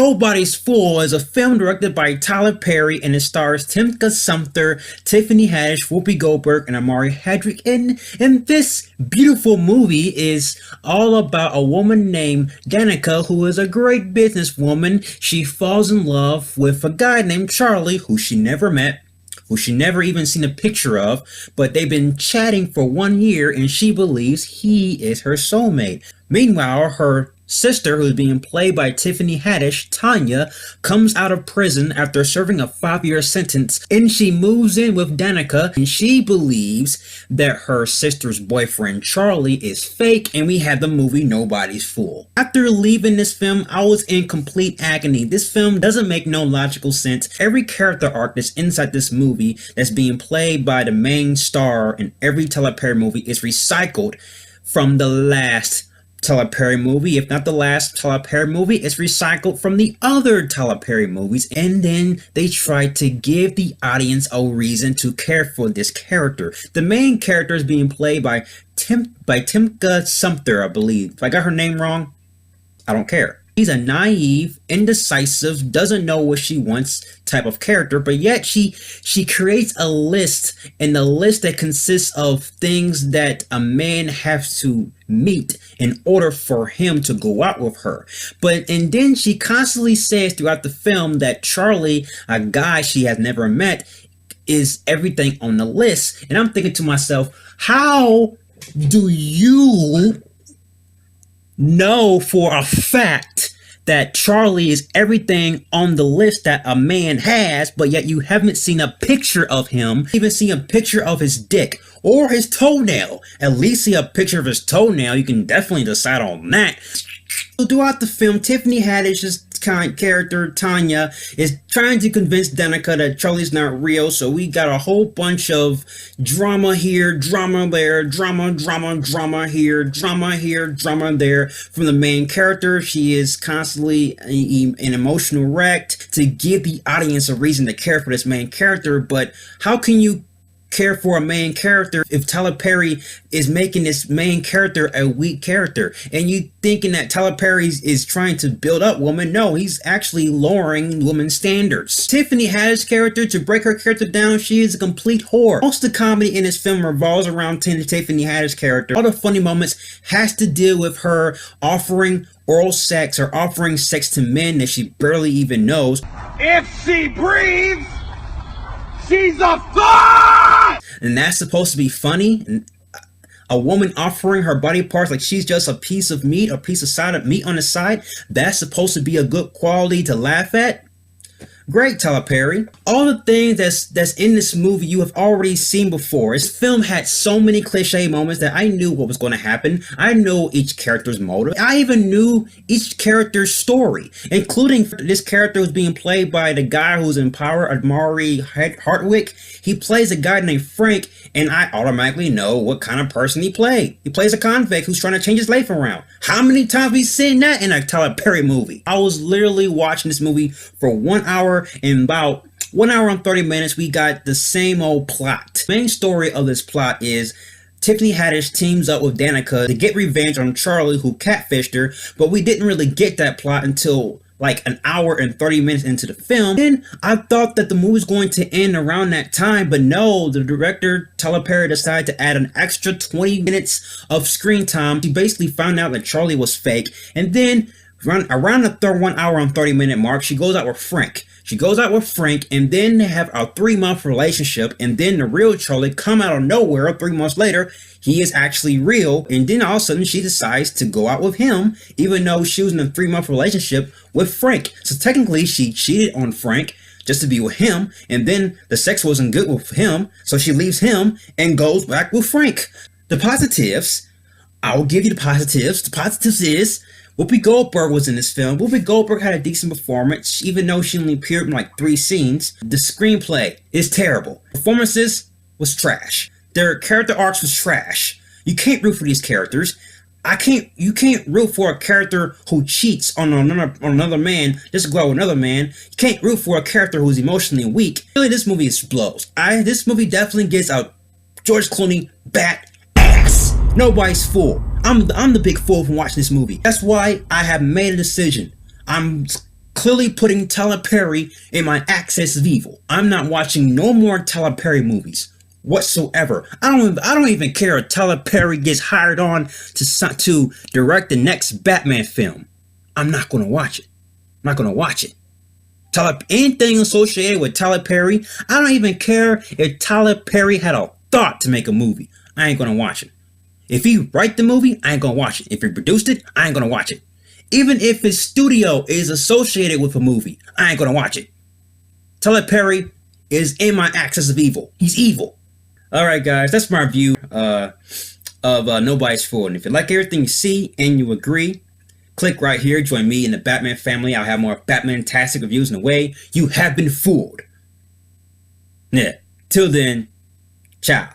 Nobody's Fool is a film directed by Tyler Perry and it stars Danica, Sumpter, Tiffany Haddish, Whoopi Goldberg, and Amari Hadrick. And this beautiful movie is all about a woman named Danica who is a great businesswoman. She falls in love with a guy named Charlie who she never met, who she never even seen a picture of, but they've been chatting for 1 year and she believes he is her soulmate. Meanwhile, her sister, who's being played by Tiffany Haddish, Tanya, comes out of prison after serving a 5-year sentence, and she moves in with Danica, and she believes that her sister's boyfriend Charlie is fake, and we have the movie Nobody's Fool. After leaving this film, I was in complete agony. This film doesn't make no logical sense. Every character arc that's inside this movie that's being played by the main star in every Tyler Perry movie is recycled from the last Tyler Perry movie. If not the last Tyler Perry movie, it's recycled from the other Tyler Perry movies, and then they try to give the audience a reason to care for this character. The main character is being played by Danica Sumpter, I believe. If I got her name wrong, I don't care. She's a naive, indecisive, doesn't know what she wants type of character, but yet she creates a list, and the list that consists of things that a man has to meet in order for him to go out with her. And then she constantly says throughout the film that Charlie, a guy she has never met, is everything on the list. And I'm thinking to myself, how do you know for a fact that Charlie is everything on the list that a man has, but yet you haven't seen a picture of him, even seen a picture of his dick or his toenail? At least see a picture of his toenail. You can definitely decide on that. So throughout the film, Tiffany Haddish's character Tanya is trying to convince Danica that Charlie's not real. So we got a whole bunch of drama here, drama there, drama here, drama there from the main character. She is constantly an emotional wreck to give the audience a reason to care for this main character. But how can you care for a main character if Tyler Perry is making this main character a weak character? And you thinking that Tyler Perry is trying to build up woman? No, he's actually lowering women's standards. Tiffany Haddish's character, to break her character down, she is a complete whore. Most of the comedy in this film revolves around Tiffany Haddish's character. All the funny moments has to deal with her offering oral sex or offering sex to men that she barely even knows. If she breathes, she's a fuck! And that's supposed to be funny? And a woman offering her body parts like she's just a piece of meat, a piece of side of meat on the side, that's supposed to be a good quality to laugh at? Great, Tyler Perry. All the things that's in this movie you have already seen before. This film had so many cliche moments that I knew what was going to happen. I knew each character's motive. I even knew each character's story, including this character was being played by the guy who's in Power, Amari Hadrick. He plays a guy named Frank, and I automatically know what kind of person he played. He plays a convict who's trying to change his life around. How many times have we seen that in a Tyler Perry movie? I was literally watching this movie for 1 hour. In about 1 hour and 30 minutes, we got the same old plot. The main story of this plot is Tiffany Haddish teams up with Danica to get revenge on Charlie, who catfished her, but we didn't really get that plot until like 1 hour and 30 minutes into the film. And I thought that the movie was going to end around that time, but no, the director, Tyler Perry, decided to add an extra 20 minutes of screen time. She basically found out that Charlie was fake, and then around the 1 hour and 30 minute mark, she goes out with Frank. And then they have a 3-month relationship, and then the real Charlie come out of nowhere 3 months later. He is actually real, and then all of a sudden she decides to go out with him, even though she was in a 3-month relationship with Frank. So technically she cheated on Frank just to be with him, and then the sex wasn't good with him, so she leaves him and goes back with Frank. The positives, I will give you the positives. The positives is Whoopi Goldberg was in this film. Whoopi Goldberg had a decent performance, even though she only appeared in like 3 scenes. The screenplay is terrible. Performances was trash. Their character arcs was trash. You can't root for these characters. You can't root for a character who cheats on another man just to go out with another man. You can't root for a character who's emotionally weak. Really, this movie explodes. This movie definitely gets a George Clooney bat ass. Nobody's Fool. I'm the big fool from watching this movie. That's why I have made a decision. I'm clearly putting Tyler Perry in my axis of evil. I'm not watching no more Tyler Perry movies whatsoever. I don't even care if Tyler Perry gets hired on to direct the next Batman film. I'm not gonna watch it. I'm not gonna watch it. Anything associated with Tyler Perry, I don't even care if Tyler Perry had a thought to make a movie. I ain't gonna watch it. If he write the movie, I ain't gonna watch it. If he produced it, I ain't gonna watch it. Even if his studio is associated with a movie, I ain't gonna watch it. Tyler Perry is in my axis of evil. He's evil. Alright guys, that's my review of Nobody's Fool. And if you like everything you see and you agree, click right here, join me in the Batman family. I'll have more Batman-tastic reviews in a way you have been fooled. Yeah, till then, ciao.